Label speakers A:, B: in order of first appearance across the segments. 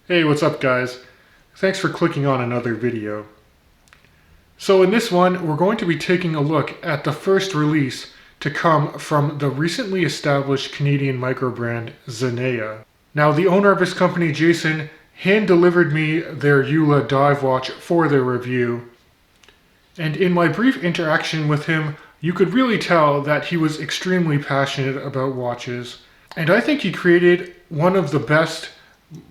A: Hey, what's up guys? Thanks for clicking on another video. So in this one, we're going to be taking a look at the first release to come from the recently established Canadian microbrand Zenea. Now the owner of this company, Jason, hand-delivered me their EULA dive watch for their review. And in my brief interaction with him, you could really tell that he was extremely passionate about watches. And I think he created one of the best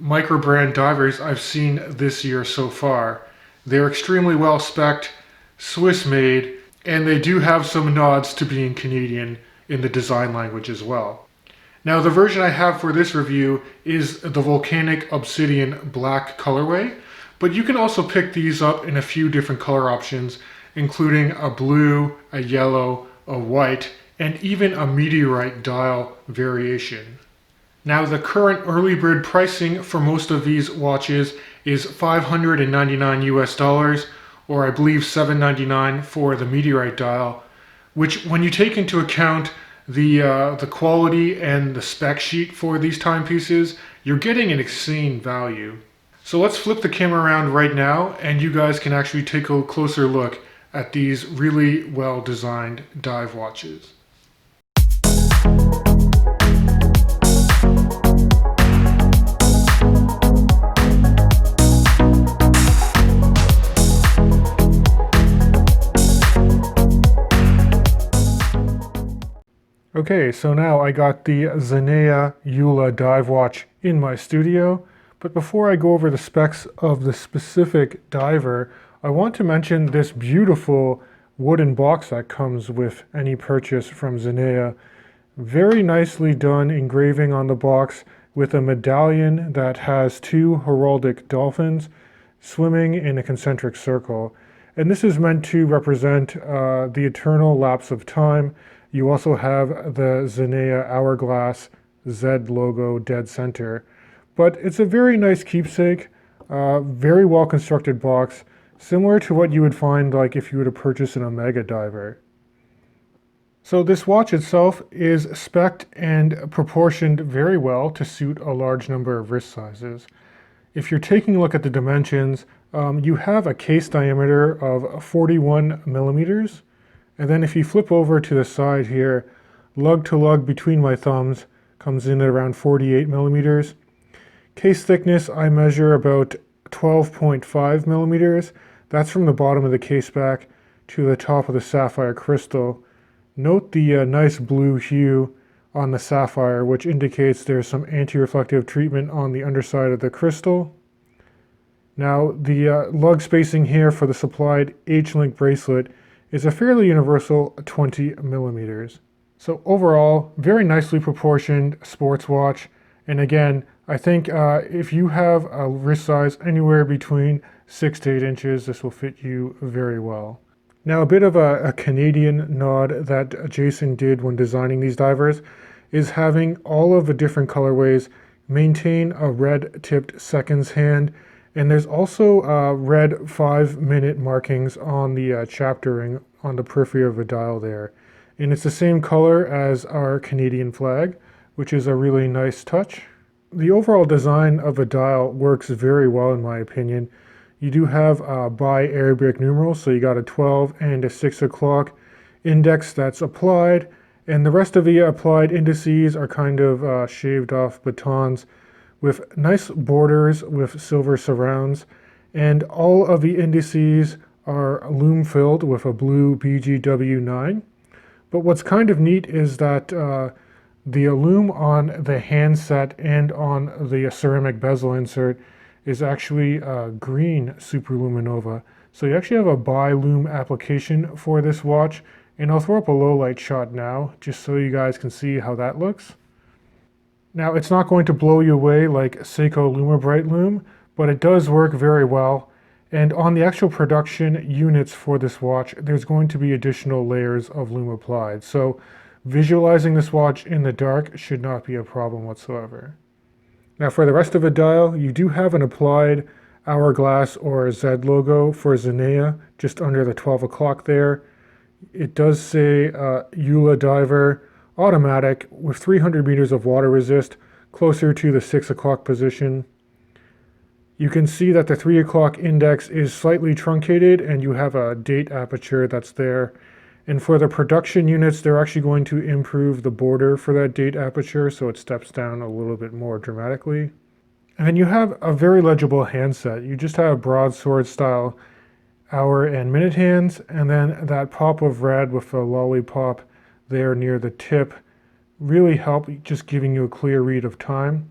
A: microbrand divers I've seen this year so far. They're extremely well spec'd, Swiss made, and they do have some nods to being Canadian in the design language as well. Now the version I have for this review is the Volcanic Obsidian Black colorway, but you can also pick these up in a few different color options, including a blue, a yellow, a white, and even a meteorite dial variation. Now the current early bird pricing for most of these watches is $599 US, or I believe $799 for the meteorite dial, which when you take into account the quality and the spec sheet for these timepieces, you're getting an insane value. So let's flip the camera around right now and you guys can actually take a closer look at these really well designed dive watches. Okay, so now I got the Zenea EULA dive watch in my studio, but before I go over the specs of the specific diver, I want to mention this beautiful wooden box that comes with any purchase from Zenea. Very nicely done engraving on the box with a medallion that has two heraldic dolphins swimming in a concentric circle. And this is meant to represent the eternal lapse of time. You also have the Zenea hourglass Z logo dead center. But it's a very nice keepsake, very well constructed box, similar to what you would find like if you were to purchase an Omega diver. So this watch itself is spec'd and proportioned very well to suit a large number of wrist sizes. If you're taking a look at the dimensions, you have a case diameter of 41 millimeters. And then if you flip over to the side here, lug to lug between my thumbs comes in at around 48 millimeters. Case thickness, I measure about 12.5 millimeters. That's from the bottom of the case back to the top of the sapphire crystal. Note the nice blue hue on the sapphire, which indicates there's some anti-reflective treatment on the underside of the crystal. Now, the lug spacing here for the supplied H-link bracelet is a fairly universal 20 millimeters. So overall, very nicely proportioned sports watch. And again, I think if you have a wrist size anywhere between 6 to 8 inches, this will fit you very well. Now a bit of a Canadian nod that Jason did when designing these divers is having all of the different colorways maintain a red tipped seconds hand. And there's also red 5-minute markings on the chapter ring on the periphery of the dial there. And it's the same color as our Canadian flag, which is a really nice touch. The overall design of the dial works very well in my opinion. You do have bi-Arabic numerals, so you got a 12 and a 6 o'clock index that's applied, and the rest of the applied indices are kind of shaved off batons with nice borders with silver surrounds, and all of the indices are lume filled with a blue BGW9. But what's kind of neat is that the lume on the handset and on the ceramic bezel insert is actually green superluminova. So you actually have a bi-lume application for this watch, and I'll throw up a low light shot now just so you guys can see how that looks. Now, it's not going to blow you away like Seiko LumiBrite Lume, but it does work very well. And on the actual production units for this watch, there's going to be additional layers of lume applied. So visualizing this watch in the dark should not be a problem whatsoever. Now for the rest of the dial, you do have an applied hourglass or Z logo for Zenea, just under the 12 o'clock there. It does say EULA diver, automatic with 300 meters of water resist, closer to the 6 o'clock position. You can see that the 3 o'clock index is slightly truncated and you have a date aperture that's there. And for the production units, they're actually going to improve the border for that date aperture so it steps down a little bit more dramatically. And then you have a very legible handset. You just have broadsword style hour and minute hands, and then that pop of red with a lollipop there near the tip really help just giving you a clear read of time.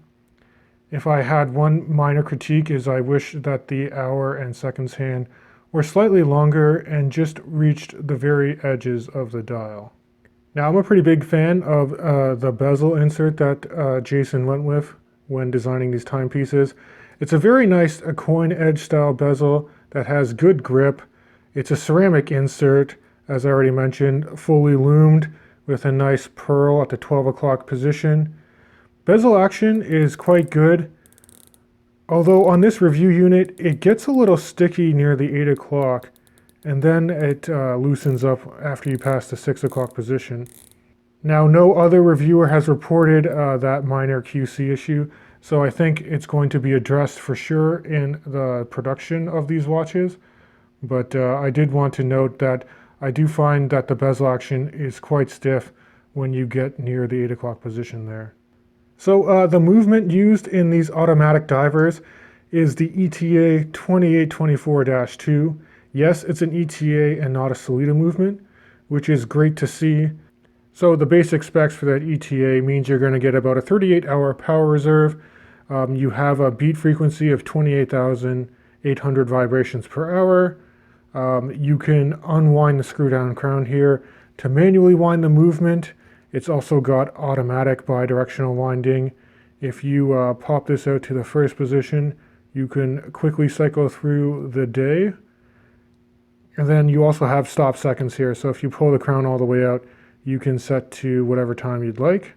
A: If I had one minor critique is I wish that the hour and seconds hand were slightly longer and just reached the very edges of the dial. Now I'm a pretty big fan of the bezel insert that Jason went with when designing these timepieces. It's a very nice coin edge style bezel that has good grip. It's a ceramic insert, as I already mentioned, fully loomed with a nice pearl at the 12 o'clock position. Bezel action is quite good, although on this review unit it gets a little sticky near the 8 o'clock and then it loosens up after you pass the 6 o'clock position. Now, no other reviewer has reported that minor QC issue, so I think it's going to be addressed for sure in the production of these watches. But I did want to note that I do find that the bezel action is quite stiff when you get near the 8 o'clock position there. So the movement used in these automatic divers is the ETA 2824-2. Yes, it's an ETA and not a Sellita movement, which is great to see. So the basic specs for that ETA means you're going to get about a 38-hour power reserve. You have a beat frequency of 28,800 vibrations per hour. You can unwind the screw down crown here to manually wind the movement. It's also got automatic bidirectional winding. If you pop this out to the first position, you can quickly cycle through the day. And then you also have stop seconds here. So if you pull the crown all the way out, you can set to whatever time you'd like.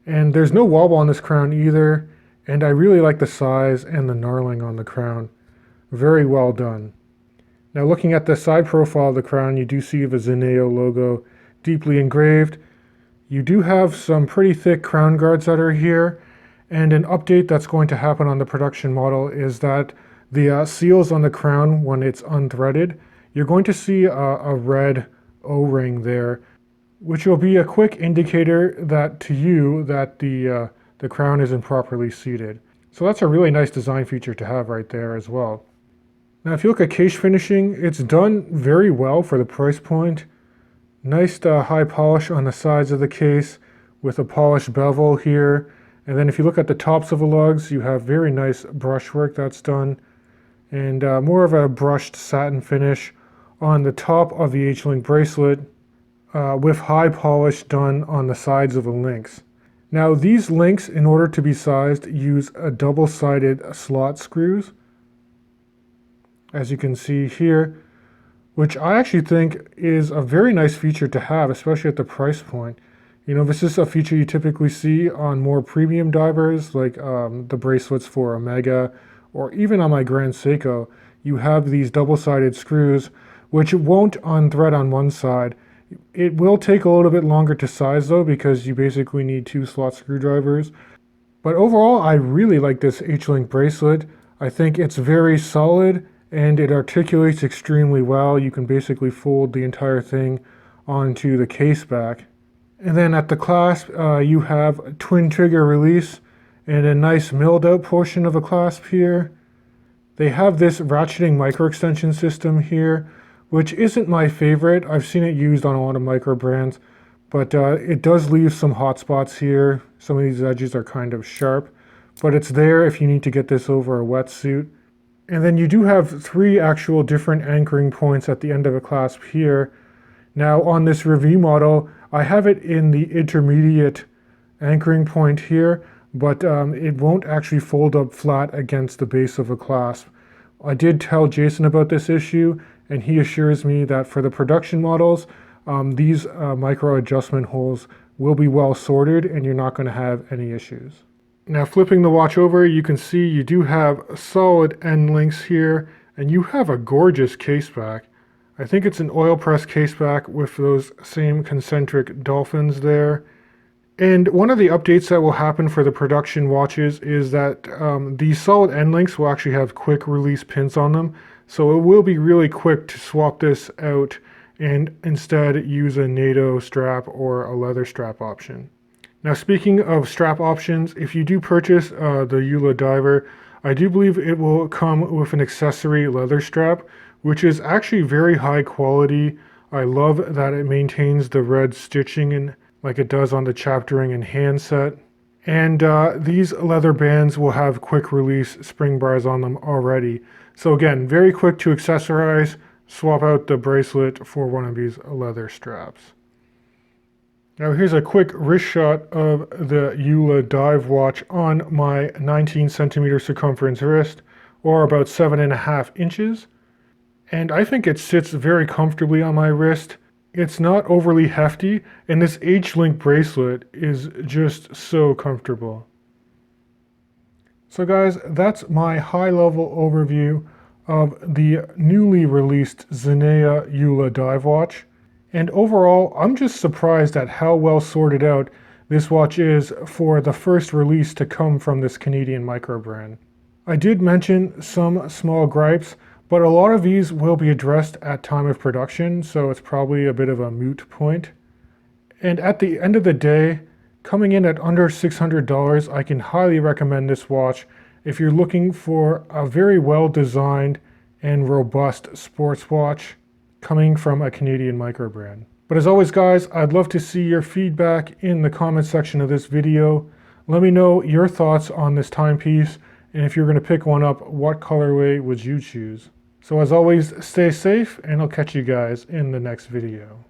A: And there's no wobble on this crown either. And I really like the size and the knurling on the crown. Very well done. Now looking at the side profile of the crown, you do see the Zenea logo deeply engraved. You do have some pretty thick crown guards that are here, and an update that's going to happen on the production model is that the seals on the crown, when it's unthreaded, you're going to see a red O-ring there, which will be a quick indicator that to you that the crown isn't properly seated. So that's a really nice design feature to have right there as well. Now if you look at case finishing, it's done very well for the price point. Nice high polish on the sides of the case with a polished bevel here. And then if you look at the tops of the lugs, you have very nice brushwork that's done. And more of a brushed satin finish on the top of the H-link bracelet with high polish done on the sides of the links. Now these links, in order to be sized, use a double-sided slot screws, as you can see here, which I actually think is a very nice feature to have, especially at the price point. You know, this is a feature you typically see on more premium divers, like the bracelets for Omega, or even on my Grand Seiko. You have these double-sided screws, which won't unthread on one side. It will take a little bit longer to size though, because you basically need 2 slot screwdrivers. But overall, I really like this H-link bracelet. I think it's very solid, and it articulates extremely well. You can basically fold the entire thing onto the case back. And then at the clasp, you have a twin trigger release and a nice milled out portion of a clasp here. They have this ratcheting micro extension system here, which isn't my favorite. I've seen it used on a lot of Microbrands, but it does leave some hot spots here. Some of these edges are kind of sharp, but it's there if you need to get this over a wetsuit. And then you do have 3 actual different anchoring points at the end of a clasp here. Now on this review model, I have it in the intermediate anchoring point here, but it won't actually fold up flat against the base of a clasp. I did tell Jason about this issue, and he assures me that for the production models, these micro adjustment holes will be well sorted and you're not going to have any issues. Now flipping the watch over, you can see you do have solid end links here, and you have a gorgeous case back. I think it's an oil press case back with those same concentric dolphins there. And one of the updates that will happen for the production watches is that the solid end links will actually have quick release pins on them. So it will be really quick to swap this out and instead use a NATO strap or a leather strap option. Now, speaking of strap options, if you do purchase the Eula diver, I do believe it will come with an accessory leather strap, which is actually very high quality. I love that it maintains the red stitching like it does on the chapter ring and handset. And these leather bands will have quick release spring bars on them already. So again, very quick to accessorize, swap out the bracelet for one of these leather straps. Now here's a quick wrist shot of the Eula dive watch on my 19 centimeter circumference wrist, or about 7.5 inches. And I think it sits very comfortably on my wrist. It's not overly hefty, and this H-link bracelet is just so comfortable. So guys, that's my high-level overview of the newly released Zenea Eula dive watch. And overall, I'm just surprised at how well sorted out this watch is for the first release to come from this Canadian Microbrand. I did mention some small gripes, but a lot of these will be addressed at time of production, so it's probably a bit of a moot point. And at the end of the day, coming in at under $600, I can highly recommend this watch if you're looking for a very well designed and robust sports watch coming from a Canadian Microbrand. But as always guys, I'd love to see your feedback in the comment section of this video. Let me know your thoughts on this timepiece, and if you're going to pick one up, what colorway would you choose? So as always, stay safe, and I'll catch you guys in the next video.